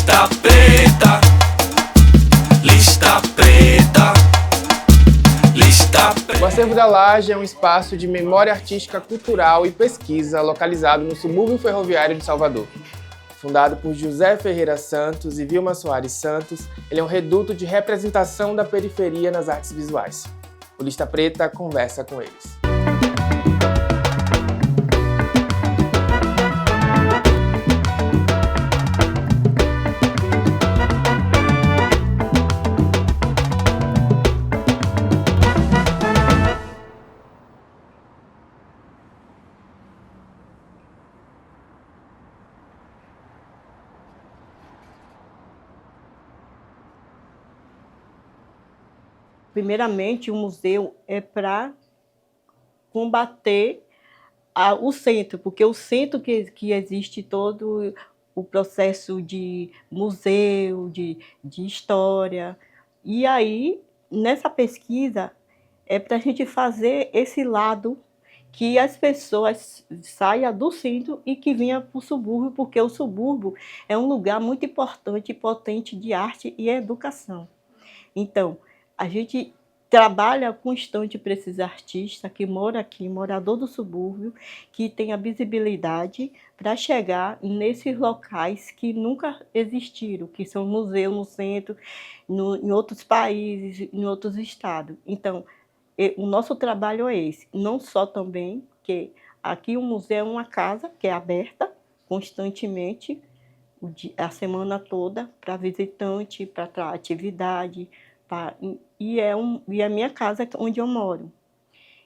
Lista preta, lista preta, lista preta. O Acervo da Laje é um espaço de memória artística, cultural e pesquisa localizado no subúrbio ferroviário de Salvador. Fundado por José Ferreira Santos e Vilma Soares Santos, ele é um reduto de representação da periferia nas artes visuais. O Lista Preta conversa com eles. Primeiramente, o museu é para combater o centro, porque o centro que existe todo o processo de museu, de história. E aí, nessa pesquisa, é para a gente fazer esse lado que as pessoas saiam do centro e que venham para o subúrbio, porque o subúrbio é um lugar muito importante e potente de arte e educação. Então, a gente trabalha constante para esses artistas que moram aqui, morador do subúrbio, que tem a visibilidade para chegar nesses locais que nunca existiram, que são museus no centro, em outros países, em outros estados. Então, o nosso trabalho é esse, não só também, que aqui o museu é uma casa que é aberta constantemente, a semana toda, para visitante, para atividade, e é a minha casa onde eu moro.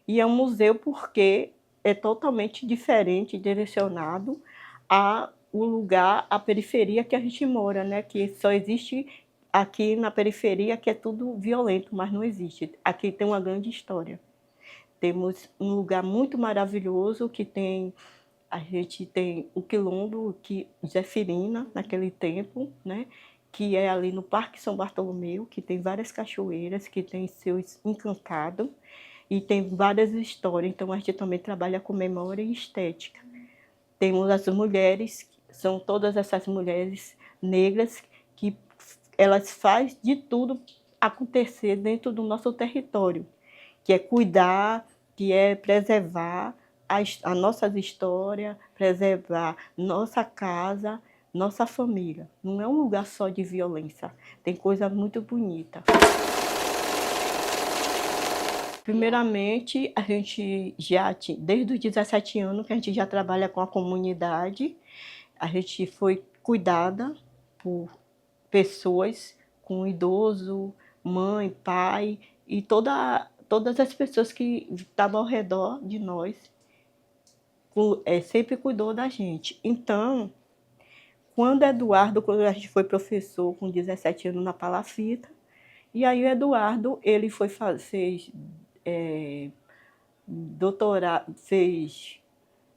E é um museu porque é totalmente diferente, direcionado ao lugar, à periferia que a gente mora, né? Que só existe aqui na periferia, que é tudo violento, mas não existe. Aqui tem uma grande história. Temos um lugar muito maravilhoso que tem... A gente tem o Quilombo, Zeferina, naquele tempo, né? Que é ali no Parque São Bartolomeu, que tem várias cachoeiras, que tem seus encantados e tem várias histórias. Então, a gente também trabalha com memória e estética. Temos as mulheres, são todas essas mulheres negras, que elas fazem de tudo acontecer dentro do nosso território, que é cuidar, que é preservar a nossa história, preservar nossa casa, nossa família. Não é um lugar só de violência, tem coisa muito bonita. Primeiramente, a gente já tinha, desde os 17 anos que a gente já trabalha com a comunidade, a gente foi cuidada por pessoas com idoso, mãe, pai e todas as pessoas que estavam ao redor de nós, sempre cuidou da gente. Então, quando a gente foi professor com 17 anos na Palafita, e aí o Eduardo, ele fez doutorado, fez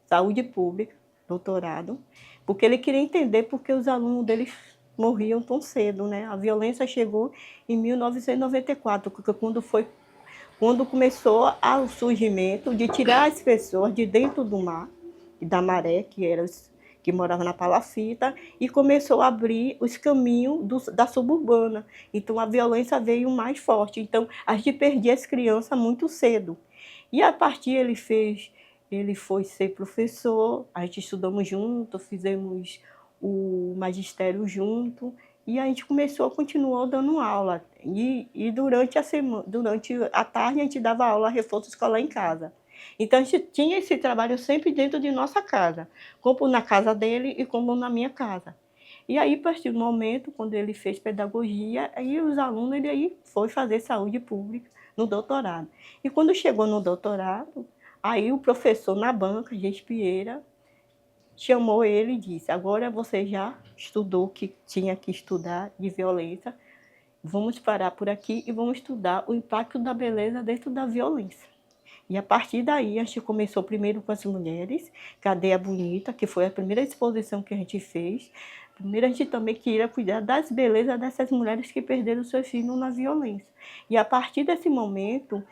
saúde pública, doutorado, porque ele queria entender porque os alunos dele morriam tão cedo, né? A violência chegou em 1994, quando começou o surgimento de tirar as pessoas de dentro do mar, da maré, que moravam na Palafita, e começou a abrir os caminhos da suburbana. Então, a violência veio mais forte. Então, a gente perdia as crianças muito cedo. E, a partir, ele foi ser professor, a gente estudamos junto, fizemos o magistério junto, e a gente continuou dando aula. E durante a tarde, a gente dava aula reforço escolar em casa. Então, a gente tinha esse trabalho sempre dentro de nossa casa, como na casa dele e como na minha casa. E aí, a partir do momento, quando ele fez pedagogia, aí os alunos, ele aí foi fazer saúde pública no doutorado. E quando chegou no doutorado, aí o professor na banca, Gespieira, chamou ele e disse: agora você já estudou o que tinha que estudar de violência, vamos parar por aqui e vamos estudar o impacto da beleza dentro da violência. E a partir daí, a gente começou primeiro com as mulheres, Cadeia Bonita, que foi a primeira exposição que a gente fez. Primeiro, a gente também queria cuidar das belezas dessas mulheres que perderam seus filhos na violência. E a partir desse momento,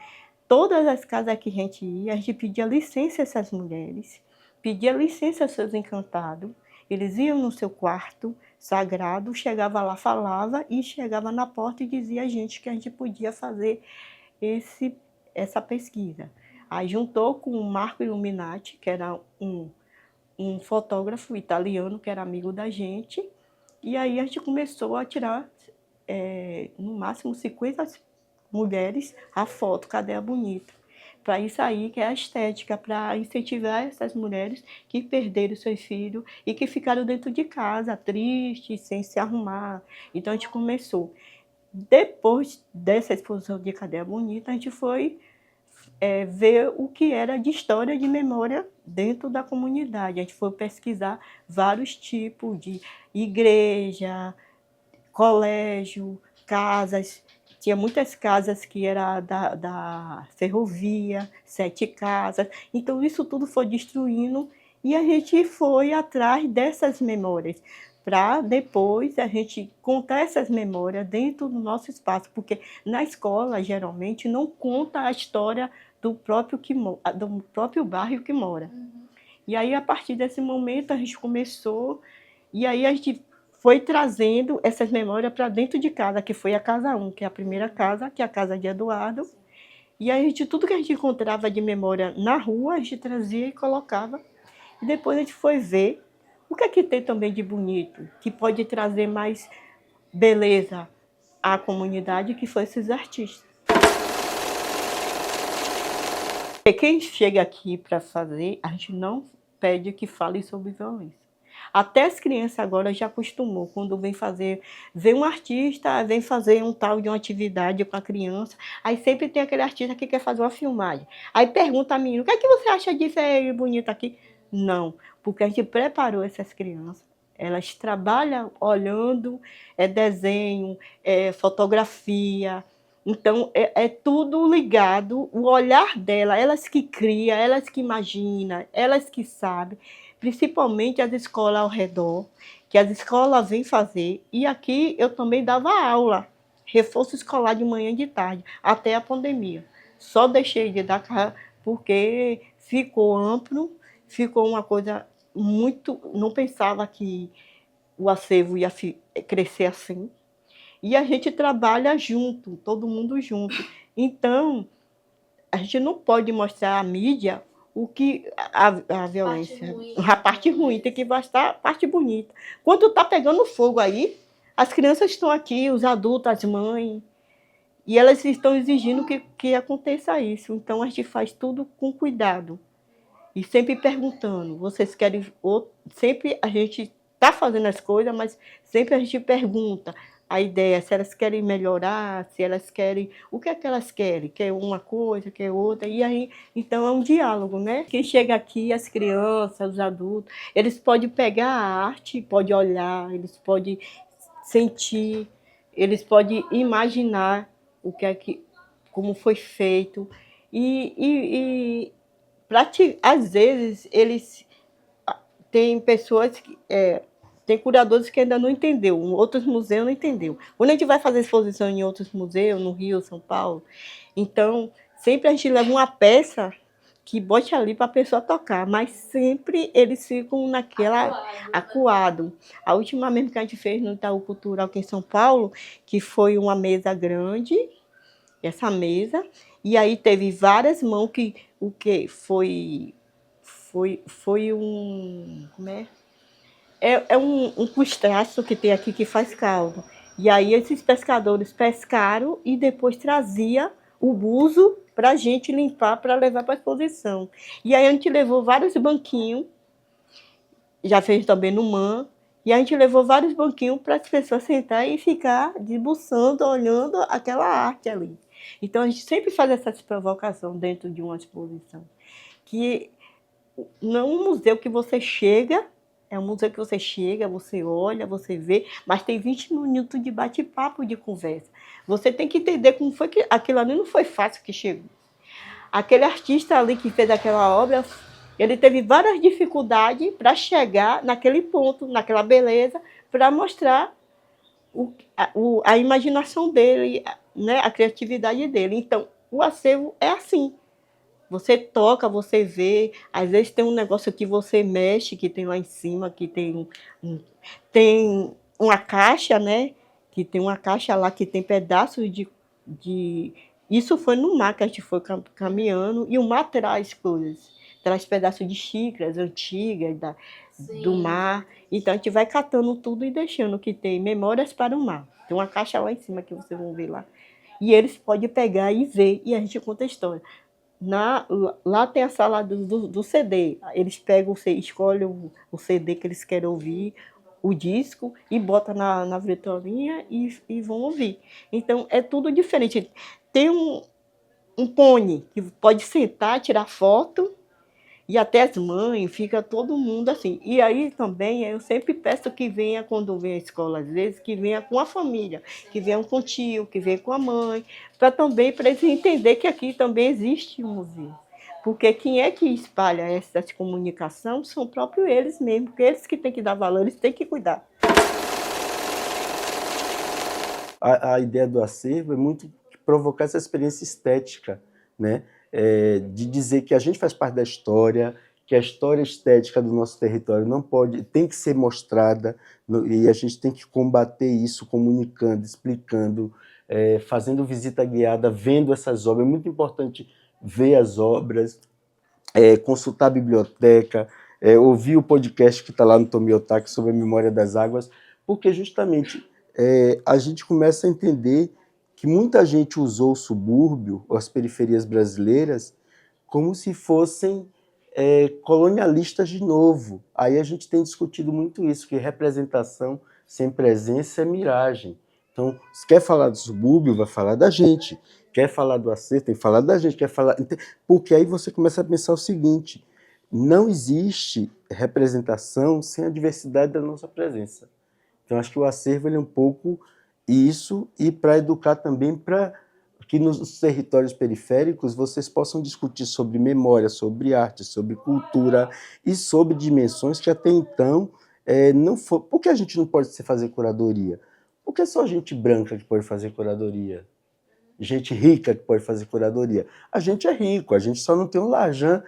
todas as casas que a gente pedia licença a essas mulheres, pedia licença aos seus encantados. Eles iam no seu quarto, sagrado, chegava lá, falava e chegava na porta e dizia a gente que a gente podia fazer essa pesquisa. Aí juntou com o Marco Illuminati, que era um fotógrafo italiano que era amigo da gente, e aí a gente começou a tirar, no máximo 50 mulheres, a foto, Cadê a Bonita? Para isso aí, que é a estética, para incentivar essas mulheres que perderam seus filhos e que ficaram dentro de casa, tristes, sem se arrumar. Então a gente começou. Depois dessa exposição de Cadê a Bonita, a gente foi ver o que era de história de memória dentro da comunidade. A gente foi pesquisar vários tipos de igreja, colégio, casas. Tinha muitas casas que era da ferrovia, 7 casas. Então, isso tudo foi destruindo e a gente foi atrás dessas memórias, para depois a gente contar essas memórias dentro do nosso espaço, porque na escola, geralmente, não conta a história do próprio bairro que mora. E aí, a partir desse momento, a gente começou, e aí a gente foi trazendo essas memórias para dentro de casa, que foi a Casa 1, que é a primeira casa, que é a casa de Eduardo. E aí, tudo que a gente encontrava de memória na rua, a gente trazia e colocava. E depois a gente foi ver o que é que tem também de bonito, que pode trazer mais beleza à comunidade, que foi esses artistas. E quem chega aqui para fazer, a gente não pede que fale sobre violência. Até as crianças agora já acostumou, quando vem um artista, vem fazer um tal de uma atividade com a criança, aí sempre tem aquele artista que quer fazer uma filmagem. Aí pergunta a menina, o que é que você acha disso aí bonito aqui? Não, porque a gente preparou essas crianças, elas trabalham olhando desenho, fotografia, então é tudo ligado, o olhar dela, elas que criam, elas que imaginam, elas que sabem, principalmente as escolas ao redor, que as escolas vêm fazer, e aqui eu também dava aula, reforço escolar de manhã e de tarde, até a pandemia. Só deixei de dar porque ficou amplo, ficou uma coisa muito... Não pensava que o acervo ia crescer assim. E a gente trabalha junto, todo mundo junto. Então, a gente não pode mostrar à mídia a violência, a parte ruim, tem que mostrar a parte bonita. Quando está pegando fogo aí, as crianças estão aqui, os adultos, as mães, e elas estão exigindo que aconteça isso. Então, a gente faz tudo com cuidado. E sempre perguntando, vocês querem... Sempre a gente está fazendo as coisas, mas sempre a gente pergunta a ideia, se elas querem melhorar, se elas querem... O que é que elas querem? Quer uma coisa, quer outra? E aí, então, é um diálogo, né? Quem chega aqui, as crianças, os adultos, eles podem pegar a arte, podem olhar, eles podem sentir, eles podem imaginar o que é como foi feito. Às vezes, eles têm pessoas que... Tem curadores que ainda não entendeu, outros museus não entendeu. Quando a gente vai fazer exposição em outros museus, no Rio, São Paulo, então, sempre a gente leva uma peça que bote ali para a pessoa tocar, mas sempre eles ficam acuado. A última mesmo que a gente fez no Itaú Cultural aqui em São Paulo, que foi uma mesa grande, essa mesa, e aí teve várias mãos que foi um... Como é? É um crustáceo que tem aqui que faz caldo. E aí esses pescadores pescaram e depois trazia o buzo para a gente limpar, para levar para a exposição. E aí a gente levou vários banquinhos, já fez também no MAN, e a gente levou vários banquinhos para as pessoas sentar e ficar debuçando, olhando aquela arte ali. Então a gente sempre faz essa provocação dentro de uma exposição. Que não é um museu que você chega... É um museu que você chega, você olha, você vê, mas tem 20 minutos de bate-papo, de conversa. Você tem que entender como foi que aquilo ali não foi fácil que chegou. Aquele artista ali que fez aquela obra, ele teve várias dificuldades para chegar naquele ponto, naquela beleza, para mostrar a imaginação dele, né, a criatividade dele. Então, o acervo é assim. Você toca, você vê, às vezes tem um negócio que você mexe, que tem lá em cima, que tem uma caixa, né? Que tem uma caixa lá que tem pedaços Isso foi no mar que a gente foi caminhando, e o mar traz coisas. Traz pedaços de xícaras antigas do mar. Então a gente vai catando tudo e deixando que tem memórias para o mar. Tem uma caixa lá em cima que vocês vão ver lá. E eles podem pegar e ver, e a gente conta a história. Lá tem a sala do CD. Eles pegam, escolhem o CD que eles querem ouvir, o disco, e botam na vitrolinha e vão ouvir. Então, é tudo diferente. Tem um pônei que pode sentar, tirar foto, e até as mães, fica todo mundo assim. E aí também eu sempre peço que venha, quando vem à escola, às vezes, que venha com a família, que venha com o tio, que venha com a mãe, para eles entenderem que aqui também existe um museu. Porque quem é que espalha essa comunicação são próprios eles mesmos, porque eles que têm que dar valor, eles têm que cuidar. A ideia do acervo é muito provocar essa experiência estética, né? De dizer que a gente faz parte da história, que a história estética do nosso território não pode, tem que ser mostrada, e a gente tem que combater isso comunicando, explicando, fazendo visita guiada, vendo essas obras. É muito importante ver as obras, consultar a biblioteca, ouvir o podcast que está lá no Tomiotaki sobre a memória das águas, porque justamente a gente começa a entender que muita gente usou o subúrbio, ou as periferias brasileiras, como se fossem colonialistas de novo. Aí a gente tem discutido muito isso, que representação sem presença é miragem. Então, se quer falar do subúrbio, vai falar da gente. Quer falar do acerto, tem que falar da gente. Porque aí você começa a pensar o seguinte: não existe representação sem a diversidade da nossa presença. Então, acho que o acervo ele é um pouco isso, e para educar também, para que nos territórios periféricos vocês possam discutir sobre memória, sobre arte, sobre cultura e sobre dimensões que até então não foram. Por que a gente não pode fazer curadoria? Porque é só gente branca que pode fazer curadoria. Gente rica que pode fazer curadoria. A gente é rico, a gente só não tem um Lajan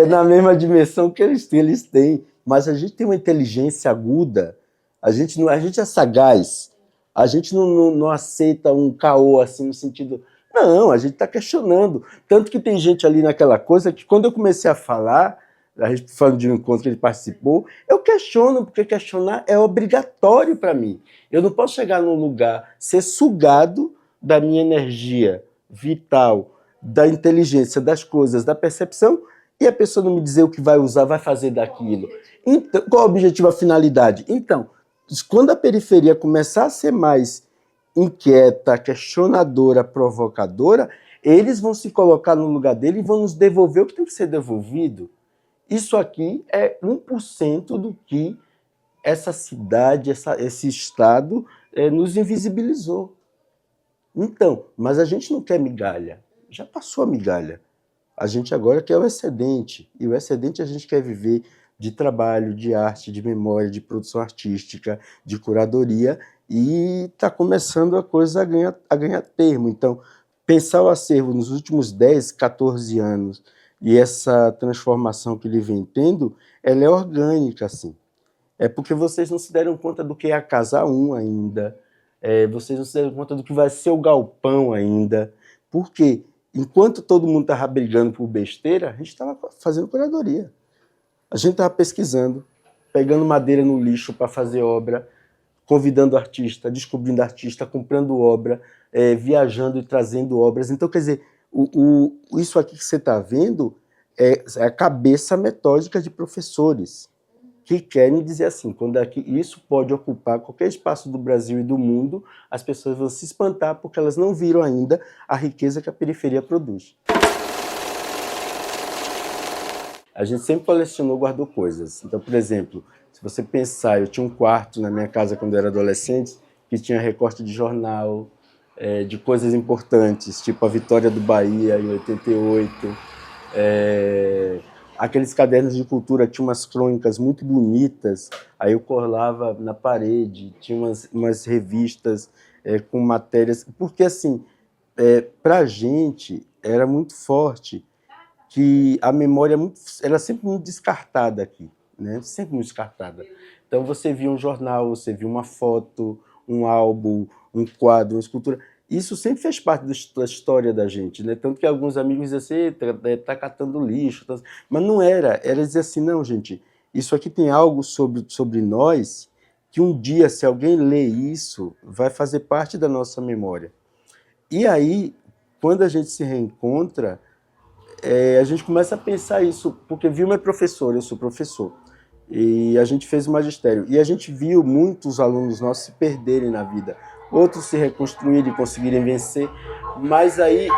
na mesma dimensão que eles têm. Mas a gente tem uma inteligência aguda, a gente é sagaz, a gente não aceita um caô assim no sentido... Não, a gente está questionando. Tanto que tem gente ali naquela coisa que quando eu comecei a falar, a gente falando de um encontro que ele participou, eu questiono, porque questionar é obrigatório para mim. Eu não posso chegar num lugar, ser sugado da minha energia vital, da inteligência, das coisas, da percepção, e a pessoa não me dizer o que vai usar, vai fazer daquilo. Então, qual é o objetivo, a finalidade? Então, quando a periferia começar a ser mais inquieta, questionadora, provocadora, eles vão se colocar no lugar dele e vão nos devolver o que tem que ser devolvido. Isso aqui é 1% do que essa cidade, esse estado nos invisibilizou. Então, mas a gente não quer migalha, já passou a migalha. A gente agora quer o excedente, e o excedente a gente quer viver de trabalho, de arte, de memória, de produção artística, de curadoria, e está começando a coisa a ganhar termo. Então, pensar o acervo nos últimos 10, 14 anos, e essa transformação que ele vem tendo, ela é orgânica, assim. É porque vocês não se deram conta do que é a Casa 1 ainda, vocês não se deram conta do que vai ser o galpão ainda, porque enquanto todo mundo estava brigando por besteira, a gente estava fazendo curadoria. A gente estava pesquisando, pegando madeira no lixo para fazer obra, convidando artista, descobrindo artista, comprando obra, viajando e trazendo obras. Então, quer dizer, isso aqui que você está vendo é a cabeça metódica de professores que querem dizer assim, quando isso pode ocupar qualquer espaço do Brasil e do mundo, as pessoas vão se espantar porque elas não viram ainda a riqueza que a periferia produz. A gente sempre colecionou, guardou coisas. Então, por exemplo, se você pensar, eu tinha um quarto na minha casa quando eu era adolescente que tinha recorte de jornal, de coisas importantes, tipo a Vitória do Bahia em 88, aqueles cadernos de cultura tinham umas crônicas muito bonitas, aí eu colava na parede, tinha umas revistas com matérias, porque assim, para a gente era muito forte que a memória era sempre muito descartada aqui, né? Sempre muito descartada. Então você via um jornal, você via uma foto, um álbum, um quadro, uma escultura. Isso sempre fez parte da história da gente, né? Tanto que alguns amigos diziam assim, tá catando lixo. Tá... Mas não era. Era dizer assim, não, gente, isso aqui tem algo sobre nós que um dia, se alguém ler isso, vai fazer parte da nossa memória. E aí, quando a gente se reencontra, a gente começa a pensar isso, porque Vilma é professora, eu sou professor. E a gente fez o magistério. E a gente viu muitos alunos nossos se perderem na vida, outros se reconstruírem e conseguirem vencer. Mas aí,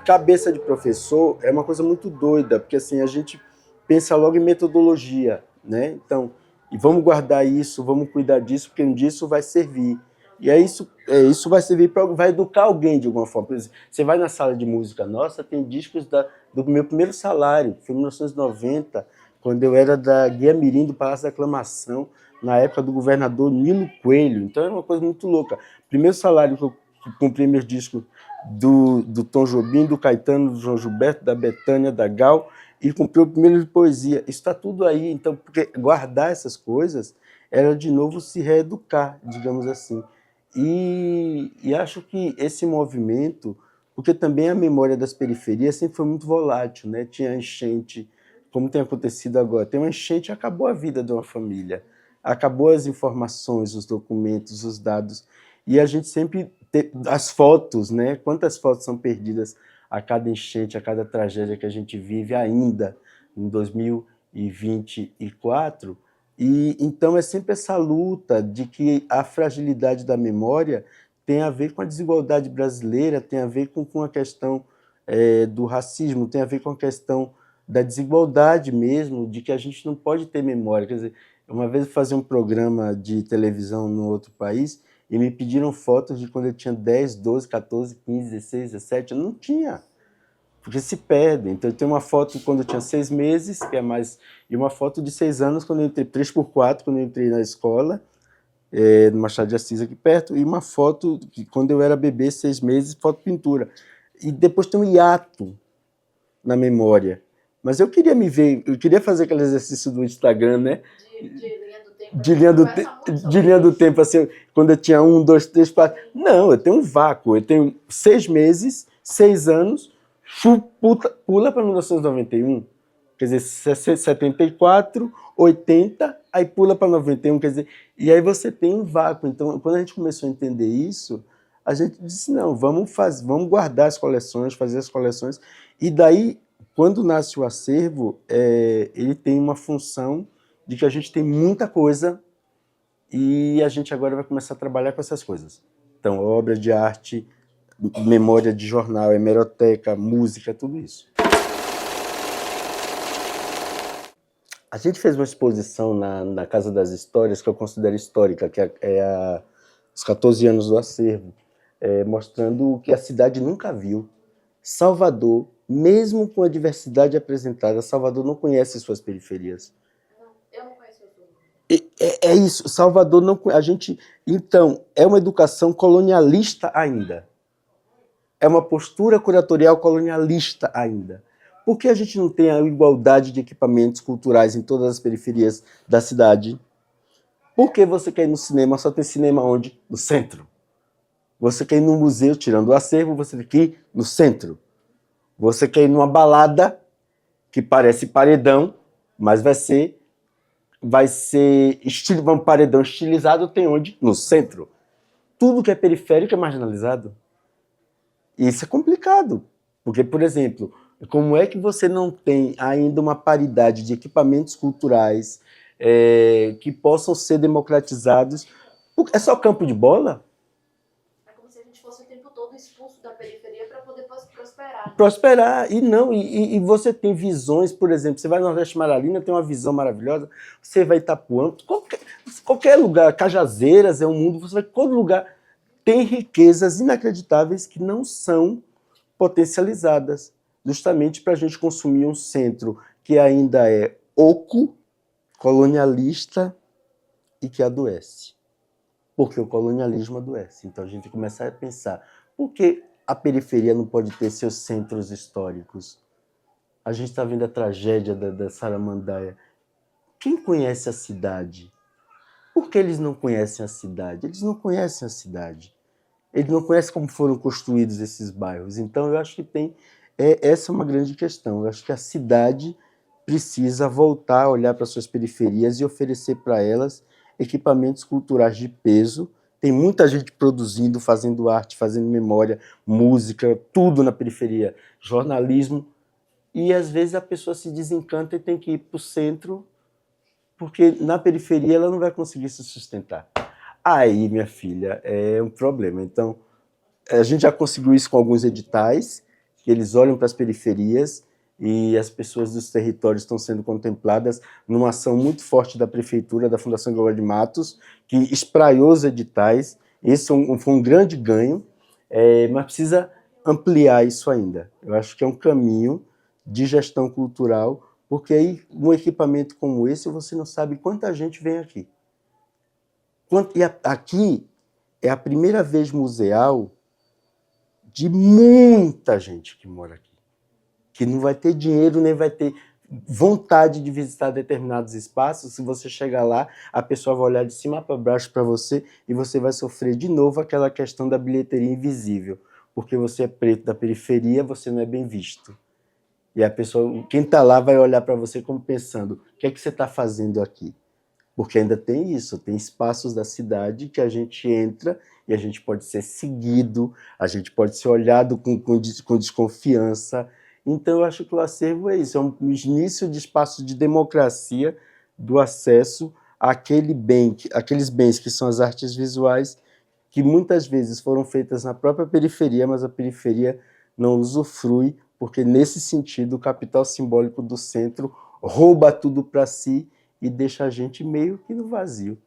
cabeça de professor é uma coisa muito doida, porque assim, a gente pensa logo em metodologia, né? Então, e vamos guardar isso, vamos cuidar disso, porque um dia isso vai servir. E aí isso vai servir vai educar alguém de alguma forma. Por exemplo, você vai na sala de música nossa, tem discos do meu primeiro salário, que foi em 1990, quando eu era da Guia Mirim do Palácio da Aclamação, na época do governador Nilo Coelho. Então era uma coisa muito louca. Primeiro salário que eu comprei meus discos do Tom Jobim, do Caetano, do João Gilberto, da Bethânia, da Gal, e comprei o primeiro de poesia. Isso está tudo aí. Então, porque guardar essas coisas era, de novo, se reeducar, digamos assim. E acho que esse movimento, porque também a memória das periferias sempre foi muito volátil, né? Tinha enchente, como tem acontecido agora. Tem uma enchente e acabou a vida de uma família. Acabou as informações, os documentos, os dados. E a gente sempre... As fotos, né? Quantas fotos são perdidas a cada enchente, a cada tragédia que a gente vive ainda em 2024. E então é sempre essa luta de que a fragilidade da memória tem a ver com a desigualdade brasileira, tem a ver com a questão do racismo, tem a ver com a questão da desigualdade mesmo, de que a gente não pode ter memória. Quer dizer, uma vez eu fazia um programa de televisão no outro país e me pediram fotos de quando eu tinha 10, 12, 14, 15, 16, 17, eu não tinha. Porque se perdem. Então, eu tenho uma foto quando eu tinha 6 meses, que é mais... E uma foto de 6 anos, quando eu entrei, 3x4, quando eu entrei na escola, no Machado de Assis, aqui perto, e uma foto que, quando eu era bebê, 6 meses, foto pintura. E depois tem um hiato na memória. Mas eu queria me ver, eu queria fazer aquele exercício do Instagram, né? De linha do tempo, assim, quando eu tinha 1, 2, 3, 4... Não, eu tenho um vácuo. Eu tenho 6 meses, 6 anos... Pula para 1991, quer dizer, 74, 80, aí pula para 91, quer dizer, e aí você tem um vácuo. Então, quando a gente começou a entender isso, a gente disse, não, vamos guardar as coleções, fazer as coleções, e daí, quando nasce o acervo, ele tem uma função de que a gente tem muita coisa e a gente agora vai começar a trabalhar com essas coisas. Então, obra de arte, memória de jornal, hemeroteca, música, tudo isso. A gente fez uma exposição na Casa das Histórias, que eu considero histórica, que os 14 anos do acervo, mostrando o que a cidade nunca viu. Salvador, mesmo com a diversidade apresentada, Salvador não conhece suas periferias. Eu não conheço tudo. É isso, Salvador não conhece. A gente, então, é uma educação colonialista ainda. É uma postura curatorial colonialista ainda. Por que a gente não tem a igualdade de equipamentos culturais em todas as periferias da cidade? Por que você quer ir no cinema, só tem cinema onde? No centro. Você quer ir no museu, tirando o acervo, você tem que ir no centro. Você quer ir numa balada, que parece paredão, mas vai ser um paredão estilizado, tem onde? No centro. Tudo que é periférico é marginalizado. E isso é complicado, porque, por exemplo, como é que você não tem ainda uma paridade de equipamentos culturais que possam ser democratizados? É só campo de bola? É como se a gente fosse o tempo todo expulso da periferia para poder prosperar. Prosperar, e não, e você tem visões, por exemplo, você vai no Nordeste Maralina, tem uma visão maravilhosa, você vai Itapuã, qualquer lugar, Cajazeiras é um mundo, você vai em todo lugar... Tem riquezas inacreditáveis que não são potencializadas, justamente para a gente consumir um centro que ainda é oco, colonialista e que adoece. Porque o colonialismo adoece. Então a gente começa a pensar, por que a periferia não pode ter seus centros históricos? A gente está vendo a tragédia da Saramandaia. Quem conhece a cidade? Porque eles não conhecem a cidade. Eles não conhecem a cidade. Eles não conhecem como foram construídos esses bairros. Então, eu acho que essa é uma grande questão. Eu acho que a cidade precisa voltar a olhar para suas periferias e oferecer para elas equipamentos culturais de peso. Tem muita gente produzindo, fazendo arte, fazendo memória, música, tudo na periferia, jornalismo. E, às vezes, a pessoa se desencanta e tem que ir para o centro, porque na periferia ela não vai conseguir se sustentar. Aí, minha filha, é um problema. Então, a gente já conseguiu isso com alguns editais, que eles olham para as periferias e as pessoas dos territórios estão sendo contempladas numa ação muito forte da Prefeitura, da Fundação Gregório de Matos, que espraiou os editais. Esse foi um grande ganho, mas precisa ampliar isso ainda. Eu acho que é um caminho de gestão cultural, porque aí um equipamento como esse você não sabe quanta gente vem aqui. E aqui é a primeira vez museal de muita gente que mora aqui, que não vai ter dinheiro nem vai ter vontade de visitar determinados espaços. Se você chegar lá, a pessoa vai olhar de cima para baixo para você e você vai sofrer de novo aquela questão da bilheteria invisível, porque você é preto da periferia, você não é bem visto. E a pessoa, quem está lá vai olhar para você como pensando, o que é que você está fazendo aqui? Porque ainda tem isso, tem espaços da cidade que a gente entra e a gente pode ser seguido, a gente pode ser olhado com desconfiança. Então, eu acho que o acervo é isso, é um início de espaço de democracia do acesso àqueles bens que são as artes visuais, que muitas vezes foram feitas na própria periferia, mas a periferia não usufrui, porque, nesse sentido, o capital simbólico do centro rouba tudo para si e deixa a gente meio que no vazio.